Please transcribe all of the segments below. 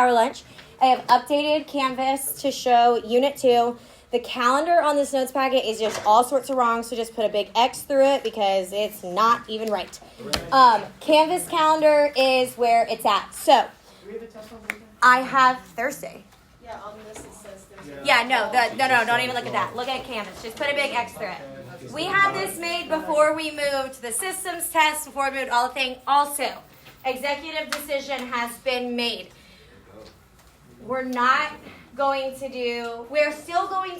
power lunch. I have updated Canvas to show Unit 2. The calendar on this notes packet is just all sorts of wrong, so just put a big X through it because it's not even right. Canvas calendar is where it's at. So, I have Thursday. Yeah, on this it says Thursday. Yeah, no, don't even look at that. Look at Canvas. Just put a big X through it. We had this made before we moved the systems test, before we moved all the things. Also, executive decision has been made. We're still going to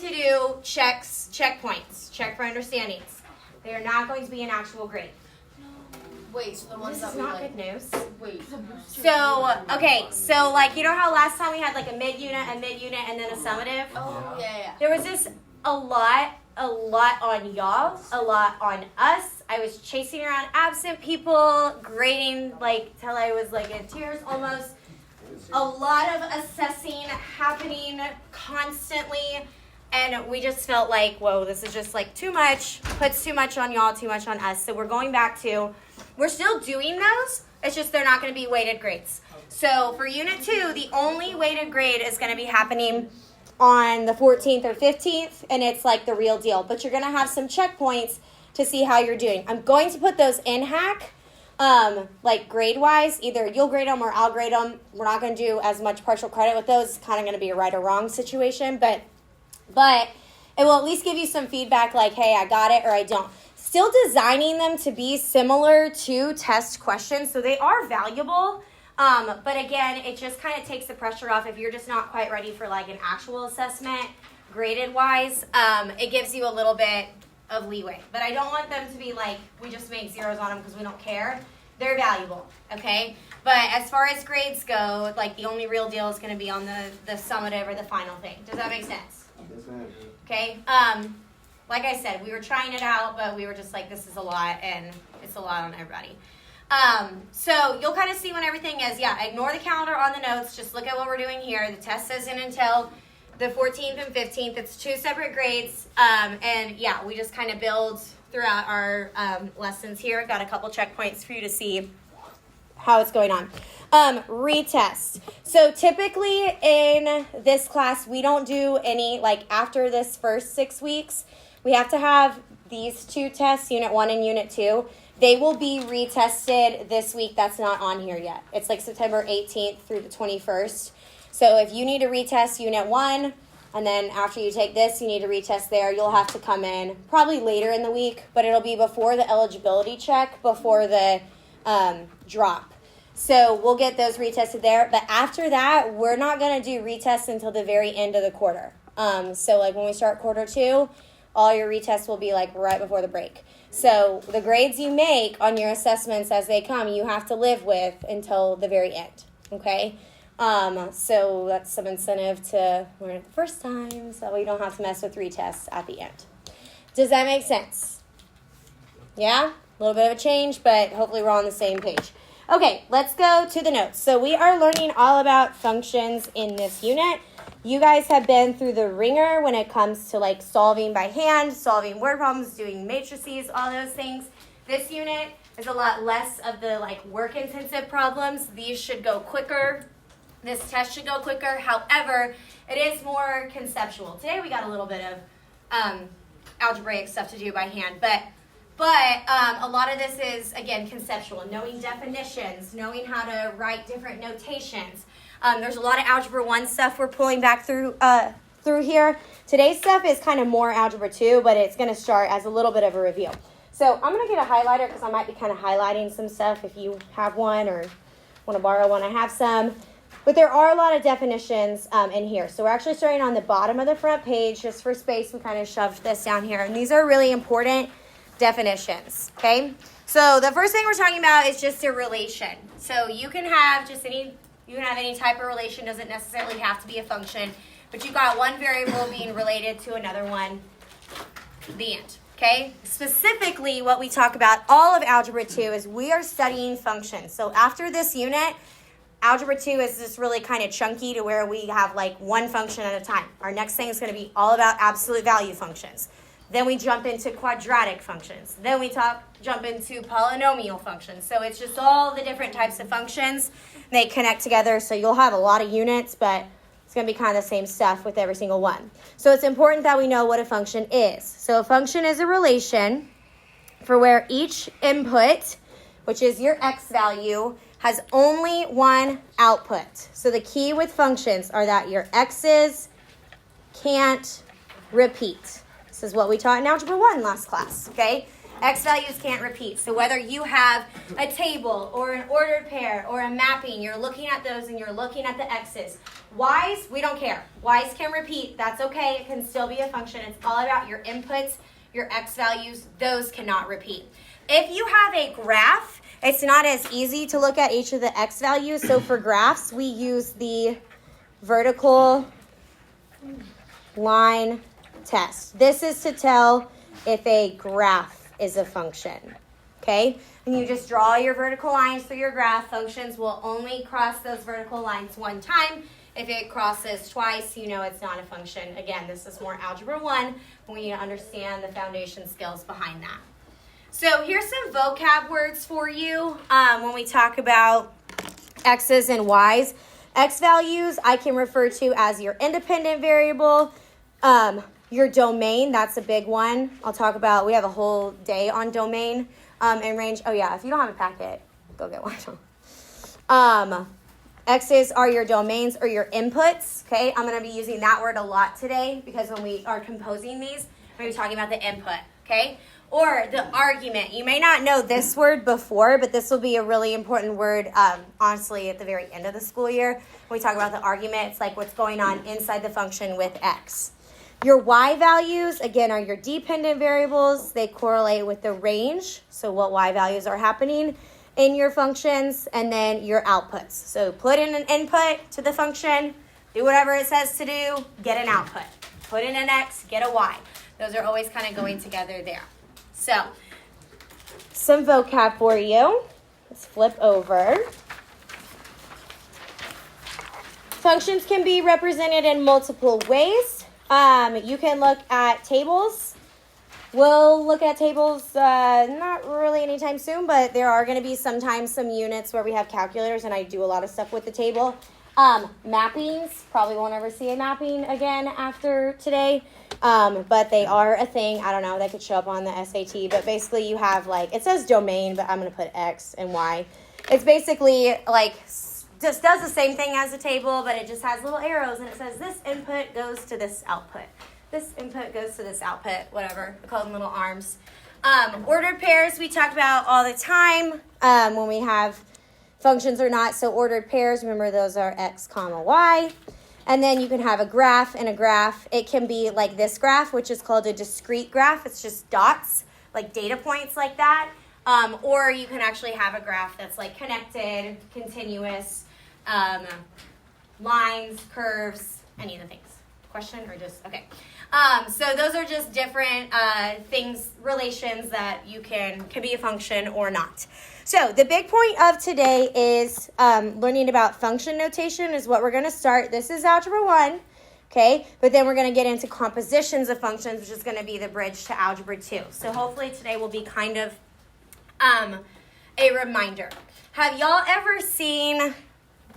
do checkpoints, check for understandings. They are not going to be an actual grade. Wait, so the ones This is that we not like. good news. Wait. So like, you know how last time we had like a mid-unit, and then a summative? Oh, yeah. There was just a lot on y'all, a lot on us. I was chasing around absent people, grading like till I was like in tears almost. A lot of assessing happening constantly, and we just felt like, whoa, this is just like too much, puts too much on y'all, too much on us. So we're going back to, we're still doing those, it's just they're not going to be weighted grades. So for Unit 2, the only weighted grade is going to be happening on the 14th or 15th, and it's like the real deal. But you're going to have some checkpoints to see how you're doing. I'm going to put those in Hack. Like grade-wise, either you'll grade them or I'll grade them. We're not going to do as much partial credit with those. It's kind of going to be a right or wrong situation, but it will at least give you some feedback like, hey, I got it or I don't. Still designing them to be similar to test questions, so they are valuable. But again, it just kind of takes the pressure off if you're just not quite ready for like an actual assessment, graded-wise. It gives you a little bit of leeway, but I don't want them to be like, we just make zeros on them because we don't care. They're valuable, okay? But as far as grades go, like the only real deal is going to be on the summative or the final thing. Does that make sense? Yes, ma'am. Okay. Like I said, we were trying it out, but we were just like, this is a lot, and it's a lot on everybody. So you'll kind of see when everything is, ignore the calendar on the notes. Just look at what we're doing here. The test says in until the 14th and 15th. It's 2 separate grades. We just kind of build throughout our lessons here. Got a couple checkpoints for you to see how it's going on. Retest. So typically in this class, we don't do any, like after this first 6 weeks, we have to have these 2 tests, Unit 1 and Unit 2. They will be retested this week. That's not on here yet. It's like September 18th through the 21st. So if you need to retest Unit 1, and then after you take this, you need to retest there, you'll have to come in probably later in the week, but it'll be before the eligibility check, before the drop. So we'll get those retested there. But after that, we're not going to do retests until the very end of the quarter. So like when we start quarter 2, all your retests will be like right before the break. So the grades you make on your assessments as they come, you have to live with until the very end, okay? So that's some incentive to learn it the first time so we don't have to mess with retests at the end. Does that make sense? Yeah? A little bit of a change, but hopefully we're on the same page. Okay, let's go to the notes. So we are learning all about functions in this unit. You guys have been through the ringer when it comes to like solving by hand, solving word problems, doing matrices, all those things. This unit is a lot less of the like work-intensive problems. These should go quicker. This test should go quicker. However, it is more conceptual. Today we got a little bit of algebraic stuff to do by hand, but a lot of this is, again, conceptual, knowing definitions, knowing how to write different notations. There's a lot of Algebra 1 stuff we're pulling back through here. Today's stuff is kind of more Algebra 2, but it's going to start as a little bit of a review. So I'm going to get a highlighter because I might be kind of highlighting some stuff if you have one or want to borrow one. I have some. But there are a lot of definitions in here. So we're actually starting on the bottom of the front page. Just for space, we kind of shoved this down here. And these are really important definitions, okay? So the first thing we're talking about is just a relation. So you can have any type of relation, doesn't necessarily have to be a function, but you've got one variable being related to another one, the end, okay? Specifically, what we talk about all of Algebra 2 is we are studying functions. So after this unit, Algebra 2 is just really kind of chunky to where we have like one function at a time. Our next thing is going to be all about absolute value functions. Then we jump into quadratic functions. Then we jump into polynomial functions. So it's just all the different types of functions. They connect together, so you'll have a lot of units, but it's going to be kind of the same stuff with every single one. So it's important that we know what a function is. So a function is a relation for where each input, which is your x value, has only one output. So the key with functions are that your x's can't repeat. This is what we taught in Algebra 1 last class, okay? X values can't repeat. So whether you have a table or an ordered pair or a mapping, you're looking at those and you're looking at the x's. Y's, we don't care. Y's can repeat. That's okay. It can still be a function. It's all about your inputs, your x values. Those cannot repeat. If you have a graph, it's not as easy to look at each of the x values. So for graphs, we use the vertical line test. This is to tell if a graph is a function, okay? And you just draw your vertical lines through your graph. Functions will only cross those vertical lines one time. If it crosses twice, you know it's not a function. Again, this is more Algebra 1. We need to understand the foundation skills behind that. So here's some vocab words for you when we talk about x's and y's. X values I can refer to as your independent variable. Your domain, that's a big one. I'll talk about, we have a whole day on domain and range. Oh yeah, if you don't have a packet, go get one. X's are your domains or your inputs, okay? I'm gonna be using that word a lot today because when we are composing these, we're gonna be talking about the input, okay? Or the argument. You may not know this word before, but this will be a really important word, honestly, at the very end of the school year. When we talk about the argument, it's like what's going on inside the function with X. Your Y values, again, are your dependent variables. They correlate with the range, so what Y values are happening in your functions, and then your outputs. So put in an input to the function, do whatever it says to do, get an output. Put in an X, get a Y. Those are always kind of going together there. So, some vocab for you. Let's flip over. Functions can be represented in multiple ways. You can look at tables. We'll look at tables not really anytime soon, but there are going to be sometimes some units where we have calculators, and I do a lot of stuff with the table. Mappings, probably won't ever see a mapping again after today, but they are a thing. I don't know, they could show up on the SAT, but basically you have like, it says domain, but I'm going to put X and Y. It's basically like, just does the same thing as a table, but it just has little arrows, and it says this input goes to this output. This input goes to this output, whatever. We call them little arms. Ordered pairs we talk about all the time when we have functions or not. So ordered pairs, remember those are X comma Y. And then you can have a graph and a graph. It can be like this graph, which is called a discrete graph. It's just dots, like data points like that. Or you can actually have a graph that's like connected, continuous, lines, curves, any of the things. Question or just, okay. So those are just different things, relations that you can be a function or not. So the big point of today is learning about function notation is what we're going to start. This is Algebra 1, okay? But then we're going to get into compositions of functions, which is going to be the bridge to Algebra 2. So hopefully today will be kind of a reminder. Have y'all ever seen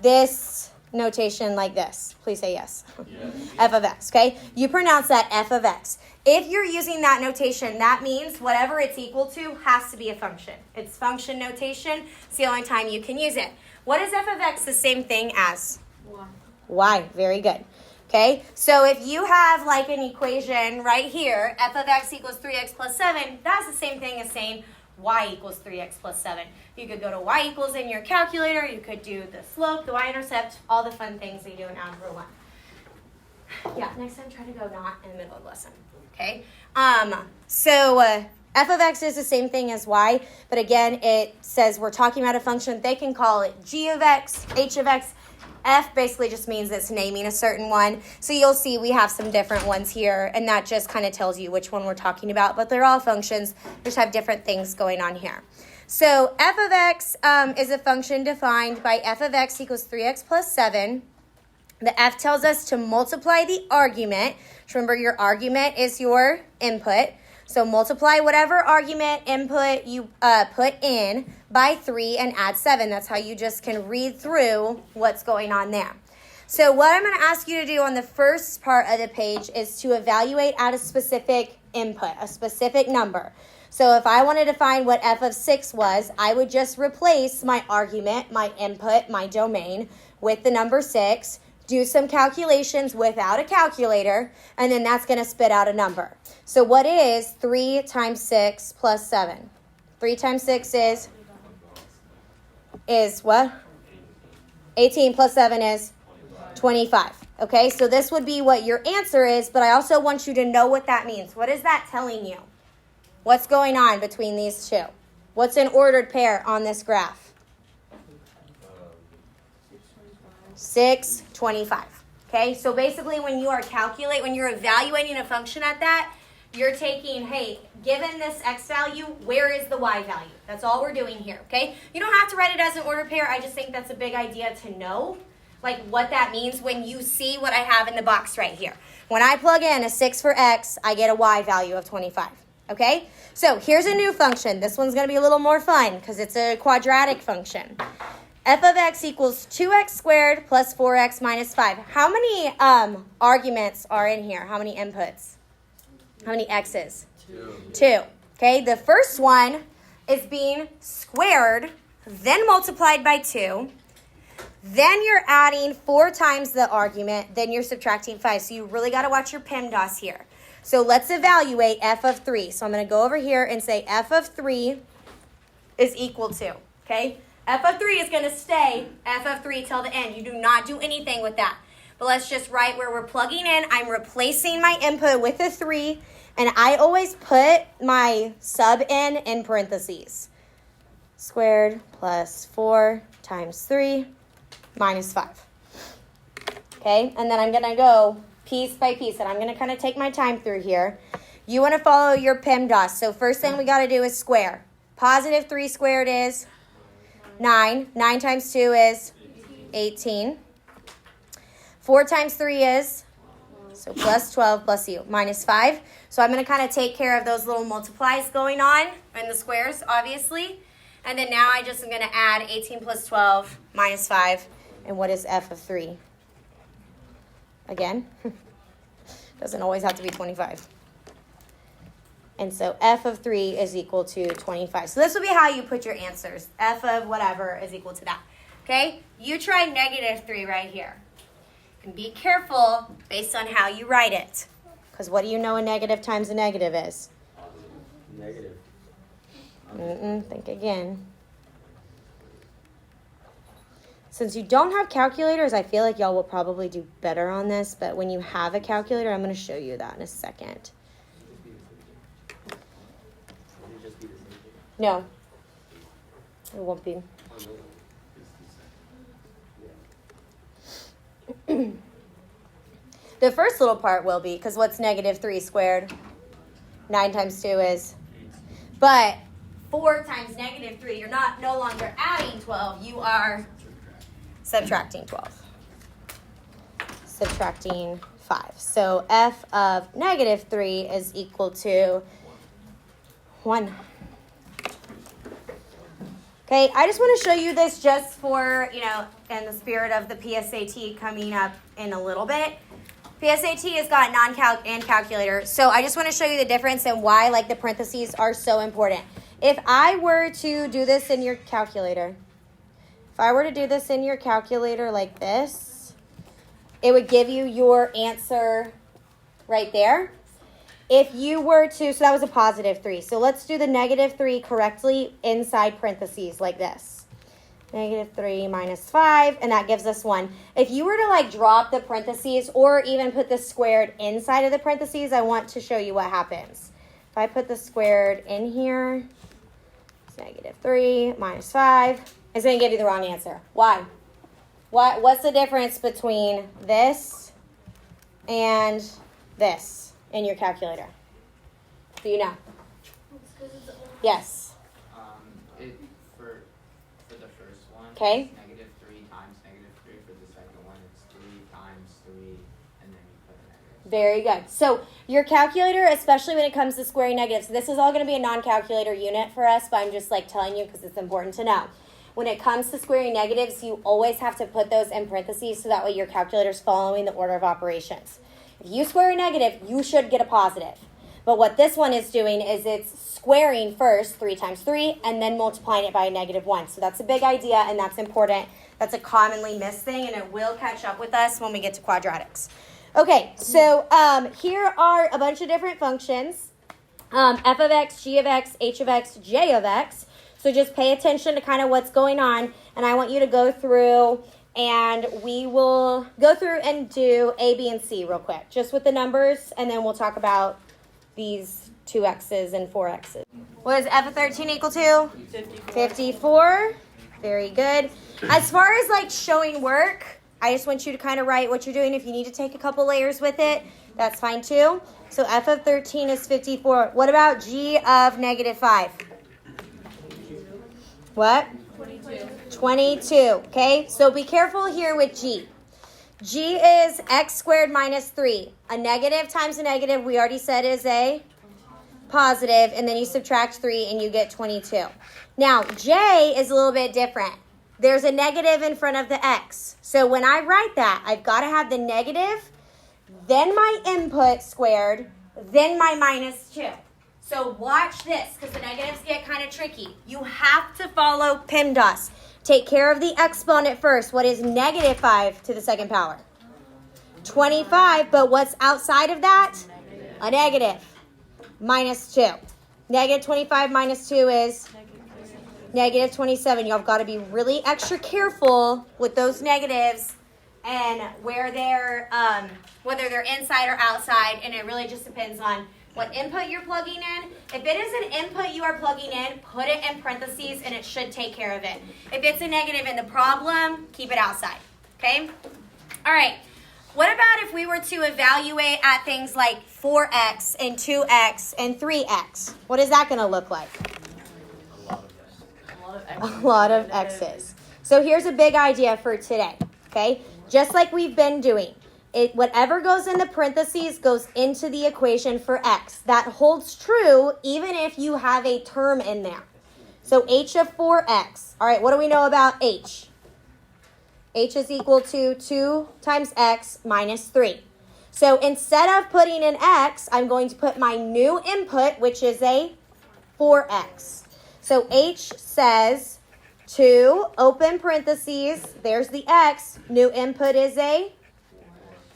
this notation like this? Please say yes. Yes. F of x, okay? You pronounce that F of x. If you're using that notation, that means whatever it's equal to has to be a function. It's function notation. It's the only time you can use it. What is F of x the same thing as? Y. Y. Very good. Okay? So if you have like an equation right here, F of x equals 3x plus 7, that's the same thing as saying y equals 3x plus 7. You could go to y equals in your calculator. You could do the slope, the y-intercept, all the fun things we do in Algebra 1. Yeah, next time try to go not in the middle of the lesson. Okay? So f of x is the same thing as y, but again, it says we're talking about a function. They can call it g of x, h of x. F basically just means it's naming a certain one. So you'll see we have some different ones here, and that just kind of tells you which one we're talking about, but they're all functions. They just have different things going on here. So f of x is a function defined by f of x equals 3x plus 7. The f tells us to multiply the argument. Remember, your argument is your input. So multiply whatever argument input you put in by 3 and add 7. That's how you just can read through what's going on there. So what I'm going to ask you to do on the first part of the page is to evaluate at a specific input, a specific number. So if I wanted to find what f of 6 was, I would just replace my argument, my input, my domain with the number 6, do some calculations without a calculator, and then that's going to spit out a number. So what is 3 times 6 plus 7? 3 times 6 is what? 18 plus 7 is 25. Okay, so this would be what your answer is, but I also want you to know what that means. What is that telling you? What's going on between these two? What's an ordered pair on this graph? 6, 25. Okay, so basically when you're evaluating a function at that, you're taking, hey, given this x value, where is the y value? That's all we're doing here, okay? You don't have to write it as an ordered pair. I just think that's a big idea to know, like what that means when you see what I have in the box right here. When I plug in a 6 for x, I get a y value of 25, okay? So here's a new function. This one's going to be a little more fun because it's a quadratic function. F of x equals 2x squared plus 4x minus 5. How many arguments are in here? How many inputs? How many x's? 2. Okay, the first one is being squared, then multiplied by 2. Then you're adding 4 times the argument, then you're subtracting 5. So you really got to watch your PEMDAS here. So let's evaluate f of 3. So I'm going to go over here and say f of 3 is equal to, okay? F of 3 is going to stay f of 3 till the end. You do not do anything with that. But let's just write where we're plugging in. I'm replacing my input with a 3, and I always put my sub in parentheses. Squared plus 4 times 3 minus 5. Okay, and then I'm going to go piece by piece, and I'm going to kind of take my time through here. You want to follow your PEMDAS. So first thing we got to do is square. Positive 3 squared is 9. 9 times 2 is 18. 4 times 3 is, so plus 12 plus u, minus 5. So I'm going to kind of take care of those little multiplies going on in the squares, obviously. And then now I just am going to add 18 plus 12 minus 5. And what is f of 3? Again, doesn't always have to be 25. And so f of 3 is equal to 25. So this will be how you put your answers. F of whatever is equal to that. Okay? You try negative 3 right here. And be careful based on how you write it. Because what do you know a negative times a negative is? Negative. Think again. Since you don't have calculators, I feel like y'all will probably do better on this. But when you have a calculator, I'm going to show you that in a second. No, it won't be. The first little part will be, because what's negative 3 squared? 9 times 2 is. But 4 times negative 3, you're no longer adding 12, you are subtracting 12. Subtracting 5. So f of negative 3 is equal to 1. Okay, I just want to show you this just for, in the spirit of the PSAT coming up in a little bit. PSAT has got non-calc and calculator. So I just want to show you the difference and why the parentheses are so important. If I were to do this in your calculator, like this, it would give you your answer right there. If you were to, so that was a positive 3. So let's do the negative 3 correctly inside parentheses like this. Negative 3 minus 5, and that gives us 1. If you were to drop the parentheses or even put the squared inside of the parentheses, I want to show you what happens. If I put the squared in here, it's negative 3 minus 5. It's going to give you the wrong answer. Why? What's the difference between this and this in your calculator? Do you know? Yes. For the first one, Okay. it's negative 3 times negative 3. For the second one, it's 3 times 3, and then you put a negative. Very good. So your calculator, especially when it comes to squaring negatives, this is all going to be a non-calculator unit for us, but I'm just like telling you because it's important to know. When it comes to squaring negatives, you always have to put those in parentheses so that way your calculator's following the order of operations. If you square a negative, you should get a positive. But what this one is doing is it's squaring first 3 times 3 and then multiplying it by a -1. So that's a big idea and that's important. That's a commonly missed thing and it will catch up with us when we get to quadratics. Okay, so here are a bunch of different functions. F of x, g of x, h of x, j of x. So just pay attention to kind of what's going on. And I want you to go through and we will go through and do A, B, and C real quick. Just with the numbers and then we'll talk about these 2x's and 4x's. What is f of 13 equal to? 54. Very good. As far as like showing work, I just want you to kind of write what you're doing. If you need to take a couple layers with it, that's fine too. So f of 13 is 54. What about g of -5? What? 22. Okay, so be careful here with g. G is x squared minus 3. A negative times a negative, we already said, is a positive, and then you subtract 3 and you get 22. Now, j is a little bit different. There's a negative in front of the x. So when I write that, I've got to have the negative, then my input squared, then my -2. So watch this, because the negatives get kind of tricky. You have to follow PEMDAS. Take care of the exponent first. What is -5 to the second power? 25, but what's outside of that? A negative. -2. -25 minus 2 is -27. You've got to be really extra careful with those negatives and where they're, whether they're inside or outside, and it really just depends on what input you're plugging in. If it is an input you are plugging in, put it in parentheses and it should take care of it. If it's a negative in the problem, keep it outside, okay? All right, what about if we were to evaluate at things like 4x and 2x and 3x? What is that going to look like? A lot of x's. So here's a big idea for today, okay? Just like we've been doing. Whatever goes in the parentheses goes into the equation for x. That holds true even if you have a term in there. So h of 4x. All right, what do we know about h? H is equal to 2 times x minus 3. So instead of putting an x, I'm going to put my new input, which is a 4x. So h says 2, open parentheses, there's the x. New input is a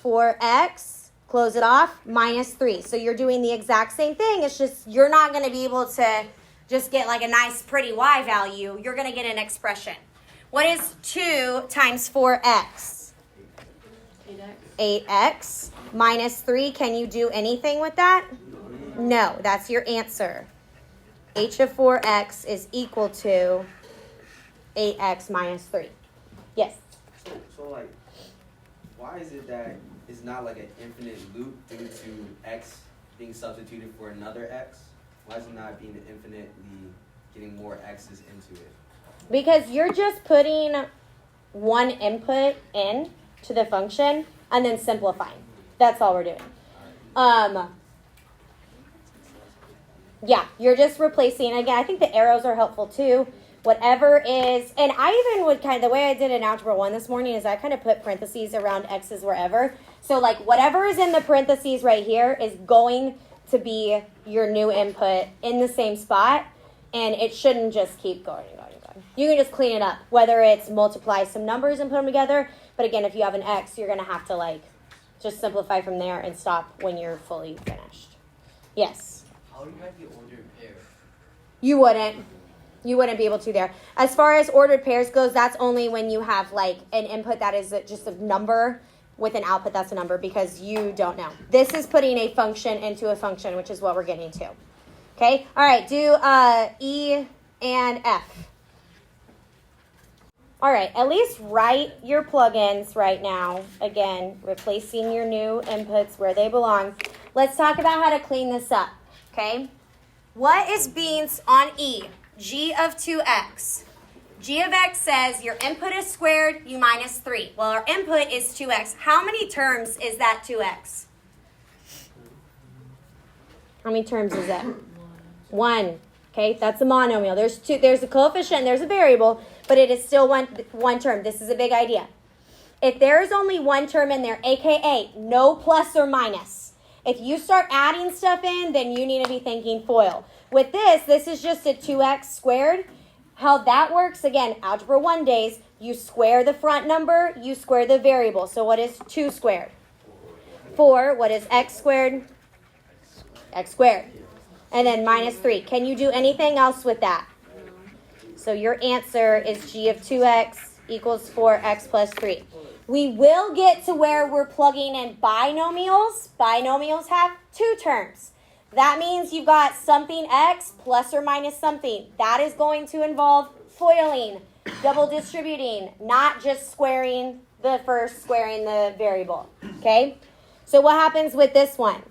4x, close it off, minus 3. So you're doing the exact same thing. It's just you're not going to be able to just get like a nice pretty y value. You're going to get an expression. What is 2 times 4x? 8x minus 3. Can you do anything with that? No, that's your answer. H of 4x is equal to 8x minus 3. Yes? So like, why is it that it's not like an infinite loop due to x being substituted for another x? Why is it not being infinitely getting more x's into it? Because you're just putting one input in to the function and then simplifying. That's all we're doing. Yeah, you're just replacing. Again, I think the arrows are helpful too. Whatever is, and I even would the way I did in Algebra 1 this morning is I kind of put parentheses around x's wherever. So like whatever is in the parentheses right here is going to be your new input in the same spot, and it shouldn't just keep going and going and going. You can just clean it up, whether it's multiply some numbers and put them together, but again, if you have an x, you're going to have to like just simplify from there and stop when you're fully finished. Yes? How do you have the ordered pair? You wouldn't be able to there. As far as ordered pairs goes, that's only when you have like an input that is just a number with an output that's a number, because you don't know. This is putting a function into a function, which is what we're getting to. Okay? All right, do E and F. All right, at least write your plugins right now. Again, replacing your new inputs where they belong. Let's talk about how to clean this up. Okay? What is beans on E? G of 2x. G of x says your input is squared, you minus 3. Well, our input is 2x. How many terms is that 2x? How many terms is it? 1. Okay, that's a monomial. There's two. There's a coefficient, there's a variable, but it is still one term. This is a big idea. If there is only one term in there, aka no plus or minus, if you start adding stuff in, then you need to be thinking FOIL. With this is just a 2x squared. How that works, again, Algebra 1 days, you square the front number, you square the variable. So what is 2 squared? 4. What is x squared? X squared. And then minus 3. Can you do anything else with that? So your answer is g of 2x equals 4x plus 3. We will get to where we're plugging in binomials. Binomials have 2 terms. That means you've got something x plus or minus something. That is going to involve FOILing, double distributing, not just squaring the variable. Okay? So what happens with this one?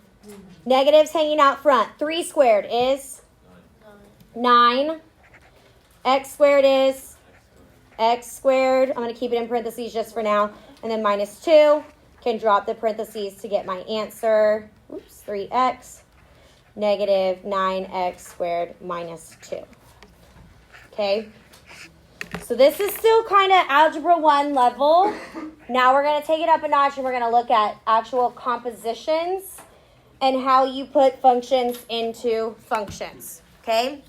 Negatives hanging out front. 3 squared is 9. X squared is x squared. I'm going to keep it in parentheses just for now. And then minus 2. Can drop the parentheses to get my answer. Oops, 3x. Negative 9x squared minus 2. Okay? So this is still kind of Algebra 1 level. Now we're going to take it up a notch and we're going to look at actual compositions and how you put functions into functions. Okay?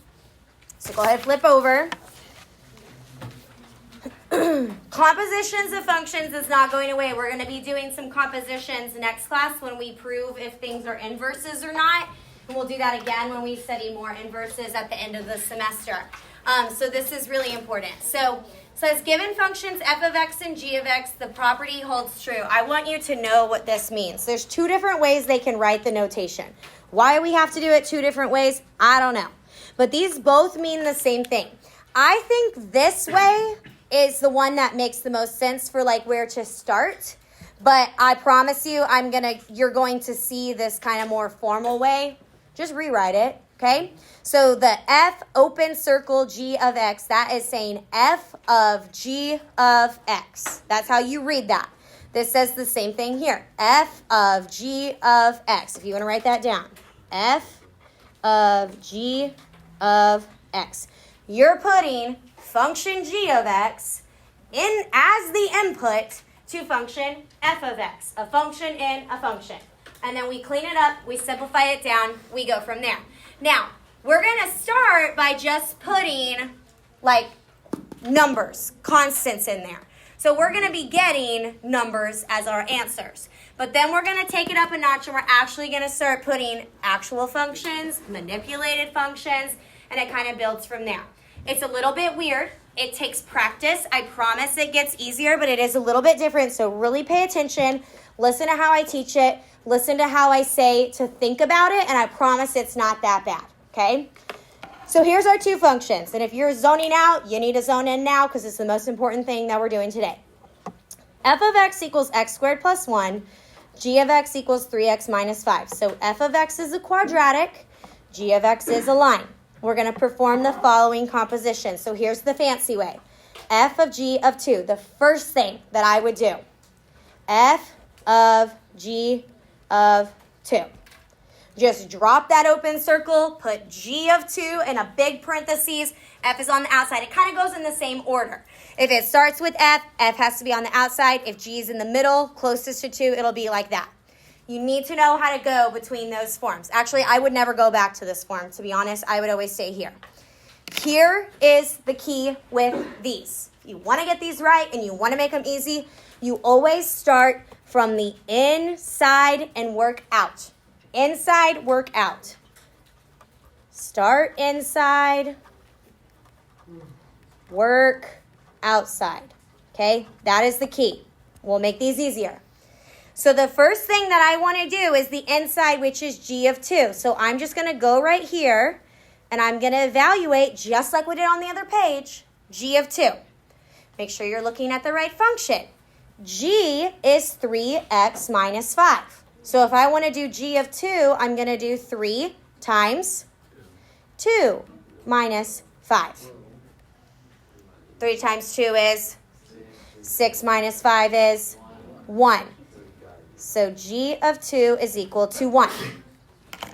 So go ahead, flip over. Compositions of functions is not going away. We're going to be doing some compositions next class when we prove if things are inverses or not. And we'll do that again when we study more inverses at the end of the semester. So this is really important. So it says given functions f of x and g of x, the property holds true. I want you to know what this means. There's 2 different ways they can write the notation. Why we have to do it 2 different ways, I don't know. But these both mean the same thing. I think this way is the one that makes the most sense for like where to start. But I promise you, you're going to see this kind of more formal way. Just rewrite it, okay? So the f open circle g of x, that is saying f of g of x. That's how you read that. This says the same thing here. F of g of x. If you want to write that down. F of g of x. You're putting function g of x in as the input to function f of x. A function in a function. And then we clean it up, we simplify it down, we go from there. Now, we're going to start by just putting like numbers, constants in there. So we're going to be getting numbers as our answers. But then we're going to take it up a notch and we're actually going to start putting actual functions, manipulated functions, and it kind of builds from there. It's a little bit weird. It takes practice. I promise it gets easier, but it is a little bit different. So really pay attention. Listen to how I teach it. Listen to how I say to think about it, and I promise it's not that bad, okay? So here's our 2 functions, and if you're zoning out, you need to zone in now because it's the most important thing that we're doing today. F of x equals x squared plus 1. G of x equals 3x minus 5. So f of x is a quadratic. G of x is a line. We're going to perform the following composition. So here's the fancy way. F of g of 2. The first thing that I would do. F of g of 2. Just drop that open circle, put g of 2 in a big parentheses, f is on the outside. It kind of goes in the same order. If it starts with f, f has to be on the outside. If g is in the middle, closest to 2, it'll be like that. You need to know how to go between those forms. Actually, I would never go back to this form. To be honest, I would always stay here. Here is the key with these. If you want to get these right and you want to make them easy, you always start from the inside and work out. Inside, work out. Start inside, work outside. Okay, that is the key. We'll make these easier. So the first thing that I want to do is the inside, which is g of 2. So I'm just going to go right here, and I'm going to evaluate, just like we did on the other page, g of 2. Make sure you're looking at the right function. G is 3x minus 5. So if I want to do g of 2, I'm going to do 3 times 2 minus 5. 3 times 2 is 6 minus 5 is 1. So g of 2 is equal to 1.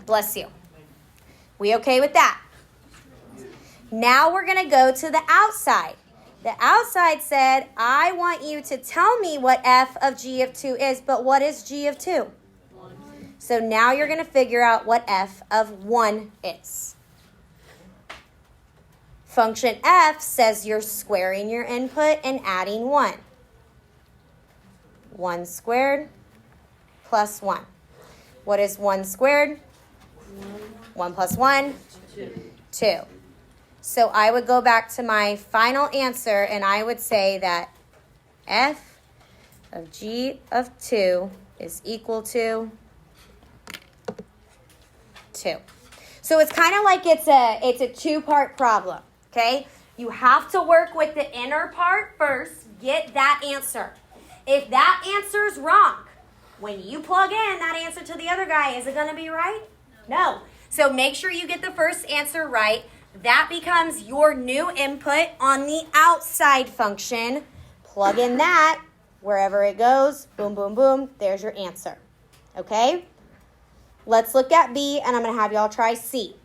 Bless you. We okay with that? Now we're going to go to the outside. The outside said, I want you to tell me what f of g of 2 is, but what is g of 2? 1. So now you're going to figure out what f of 1 is. Function f says you're squaring your input and adding 1. 1 squared plus 1. What is 1 squared? 1 plus 1? 2. So I would go back to my final answer and I would say that f of g of 2 is equal to 2. So it's kind of like it's a two-part problem, okay? You have to work with the inner part first, get that answer. If that answer is wrong, when you plug in that answer to the other guy, is it going to be right? No. So make sure you get the first answer right. That becomes your new input on the outside function. Plug in that. Wherever it goes, boom, boom, boom, there's your answer. Okay? Let's look at B, and I'm going to have y'all try C.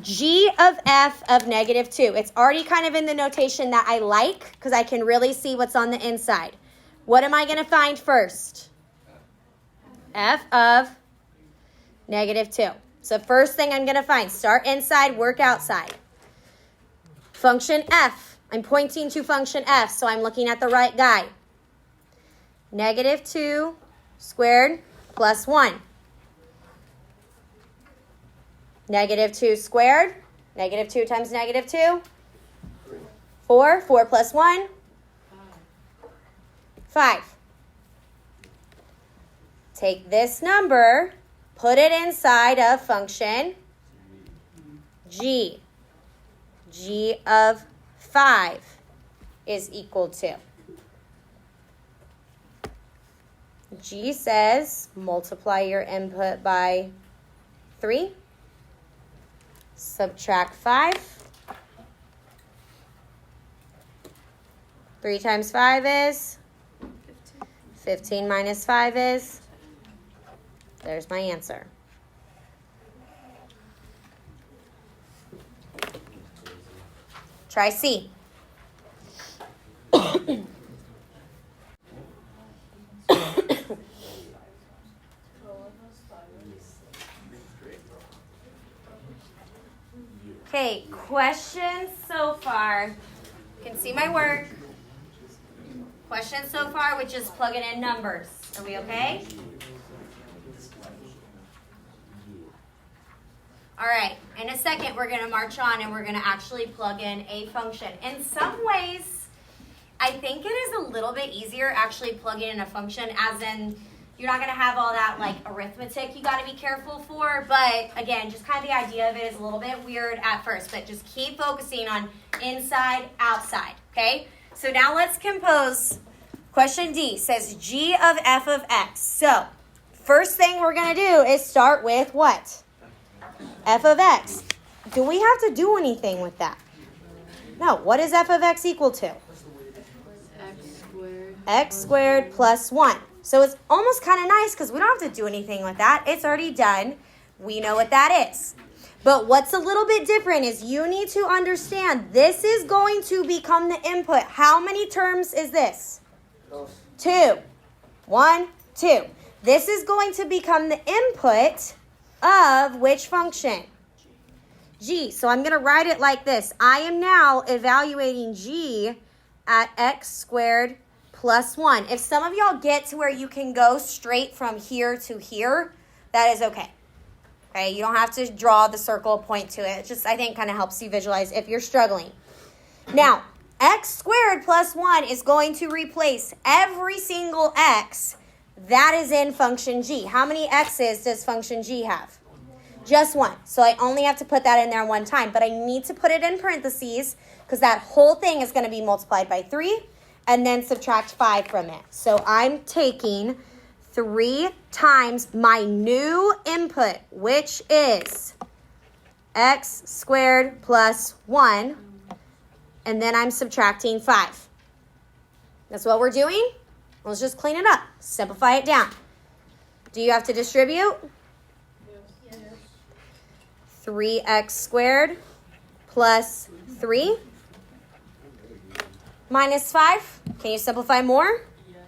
G of f of negative 2. It's already kind of in the notation that I like because I can really see what's on the inside. What am I going to find first? F of negative 2. So first thing I'm going to find, start inside, work outside. Function f. I'm pointing to function f, so I'm looking at the right guy. Negative 2 squared plus 1. Negative 2 squared. Negative 2 times negative 2. 4. 4 plus 1. 5. Take this number, put it inside of function g. G of 5 is equal to. G says multiply your input by 3. Subtract 5. 3 times 5 is? 15 minus 5 is? There's my answer. Try C. Okay, questions so far. You can see my work. Questions so far, which is plugging in numbers. Are we okay? All right, in a second we're going to march on and we're going to actually plug in a function. In some ways, I think it is a little bit easier actually plugging in a function, as in you're not going to have all that like arithmetic you got to be careful for, but again, just kind of the idea of it is a little bit weird at first, but just keep focusing on inside, outside, okay? So now let's compose. Question D says g of f of x. So first thing we're going to do is start with what? F of x. Do we have to do anything with that? No. What is f of x equal to? X squared. X squared plus 1. So it's almost kind of nice because we don't have to do anything with that. It's already done. We know what that is. But what's a little bit different is you need to understand this is going to become the input. How many terms is this? 2. 1, 2. This is going to become the input of which function? G. So I'm going to write it like this. I am now evaluating G at x squared plus 1. If some of y'all get to where you can go straight from here to here, that is okay. Okay, you don't have to draw the circle, point to it. It just, I think, kind of helps you visualize if you're struggling. Now, x squared plus 1 is going to replace every single x that is in function g. How many x's does function g have? Just 1. So I only have to put that in there one time, but I need to put it in parentheses because that whole thing is going to be multiplied by 3 and then subtract 5 from it. So I'm taking 3 times my new input, which is x squared plus 1, and then I'm subtracting 5. That's what we're doing. Let's just clean it up. Simplify it down. Do you have to distribute? Yes. 3x squared plus 3 minus 5. Can you simplify more? Yes.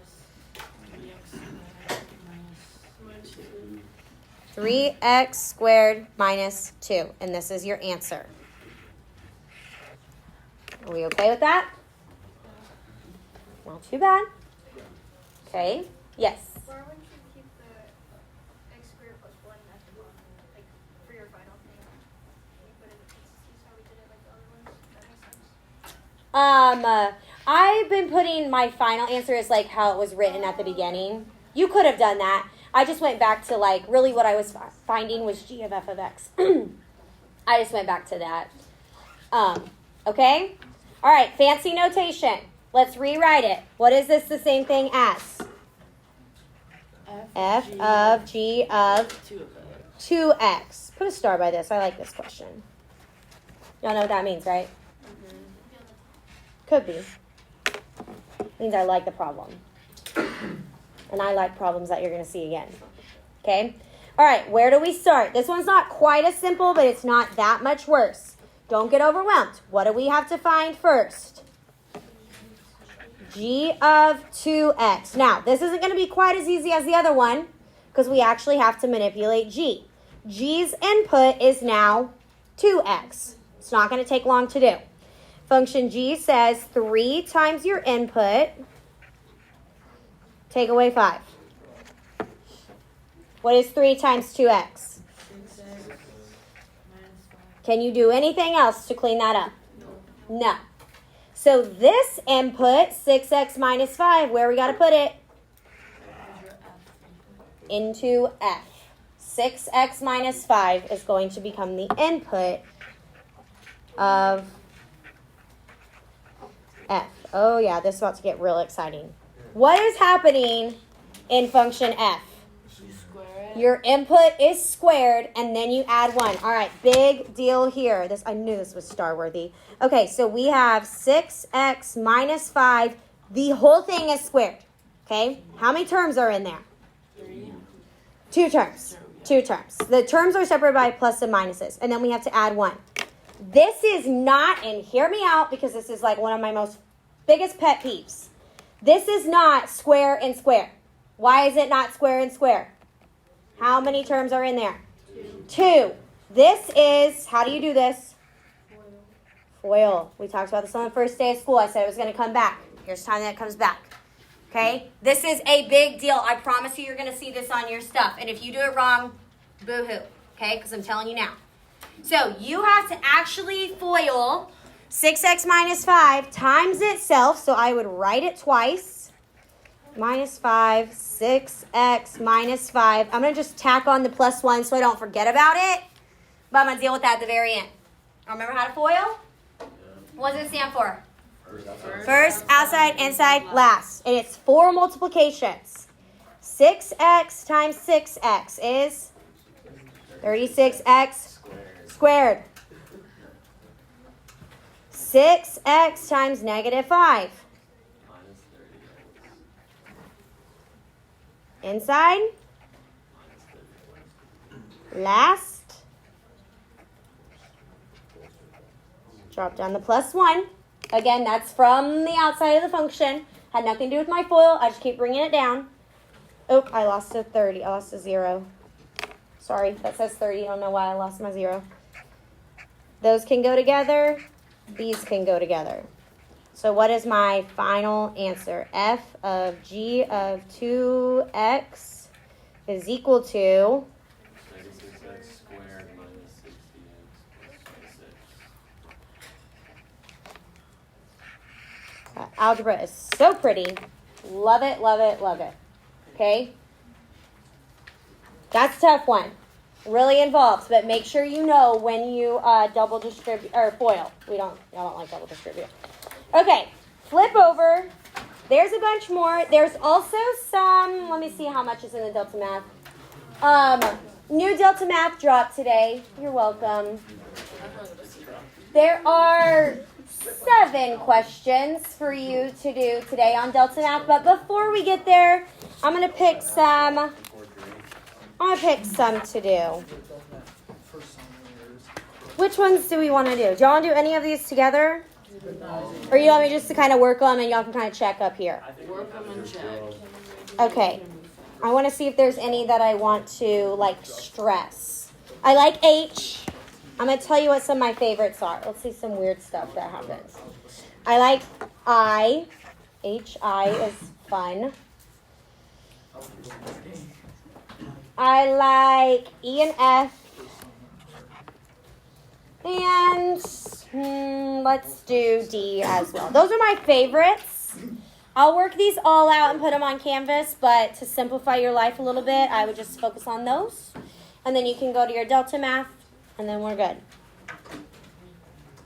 3x squared minus 3x squared minus 2. And this is your answer. Are we okay with that? Not too bad. Okay. Yes. Why wouldn't you keep the x squared plus 1 at the bottom, like for your final thing? Can you put it in parentheses how we did it like the other ones? That makes sense. I've been putting my final answer as like how it was written at the beginning. You could have done that. I just went back to like really what I was finding was g of f of x. I just went back to that. Okay? All right, fancy notation. Let's rewrite it. What is this the same thing as? F of g of 2x. Put a star by this. I like this question. Y'all know what that means, right? Could be. Means I like the problem. And I like problems that you're going to see again. Okay? All right, where do we start? This one's not quite as simple, but it's not that much worse. Don't get overwhelmed. What do we have to find first? G of 2x. Now, this isn't going to be quite as easy as the other one because we actually have to manipulate g. G's input is now 2x. It's not going to take long to do. Function g says 3 times your input, take away 5. What is 3 times 2x? 6x minus 5. Can you do anything else to clean that up? No. So this input, 6x minus 5, where we got to put it? Into f. 6x minus 5 is going to become the input of f. Oh yeah, this is about to get real exciting. What is happening in function f? You square it. Your input is squared, and then you add 1. All right, big deal here. I knew this was star-worthy. Okay, so we have 6x minus 5. The whole thing is squared. Okay? How many terms are in there? 3. 2 terms. 2 terms. The terms are separated by plus and minuses, and then we have to add 1. This is not, and hear me out because this is like one of my most biggest pet peeves. This is not square and square. Why is it not square and square? How many terms are in there? 2. This is, how do you do this? FOIL. We talked about this on the first day of school. I said it was going to come back. Here's time that it comes back. Okay? This is a big deal. I promise you you're going to see this on your stuff. And if you do it wrong, boo-hoo. Okay? Because I'm telling you now. So you have to actually FOIL 6x minus 5 times itself. So I would write it twice. Minus 5, 6x minus 5. I'm going to just tack on the plus 1 so I don't forget about it. But I'm going to deal with that at the very end. Remember how to FOIL? What does it stand for? First, outside, inside, last. And it's 4 multiplications. 6x times 6x is 36x squared. 6x times negative 5. Inside. Last. Drop down the plus 1. Again, that's from the outside of the function. Had nothing to do with my FOIL. I just keep bringing it down. Oh, I lost a 30. I lost a 0. Sorry, that says 30. I don't know why I lost my 0. Those can go together. These can go together. So what is my final answer? F of g of 2x is equal to 36x squared minus 60x plus 26. Algebra is so pretty. Love it, love it, love it. Okay? That's a tough one. Really involved, but make sure you know when you double distribute, or FOIL. Y'all don't like double distribute. Okay, flip over. There's a bunch more. There's also some, let me see how much is in the Delta Math. New Delta Math dropped today. You're welcome. There are 7 questions for you to do today on Delta Math, but before we get there, I'm going to pick some to do. Which ones do we want to do? Do y'all want to do any of these together? Or you want me just to kind of work them and y'all can kind of check up here? I think Work them and check. Okay. I want to see if there's any that I want to like stress. I like H. I'm going to tell you what some of my favorites are. Let's see some weird stuff that happens. I like I. H-I is fun. I like E and F. And let's do D as well. Those are my favorites. I'll work these all out and put them on Canvas, but to simplify your life a little bit, I would just focus on those. And then you can go to your Delta Math, and then we're good.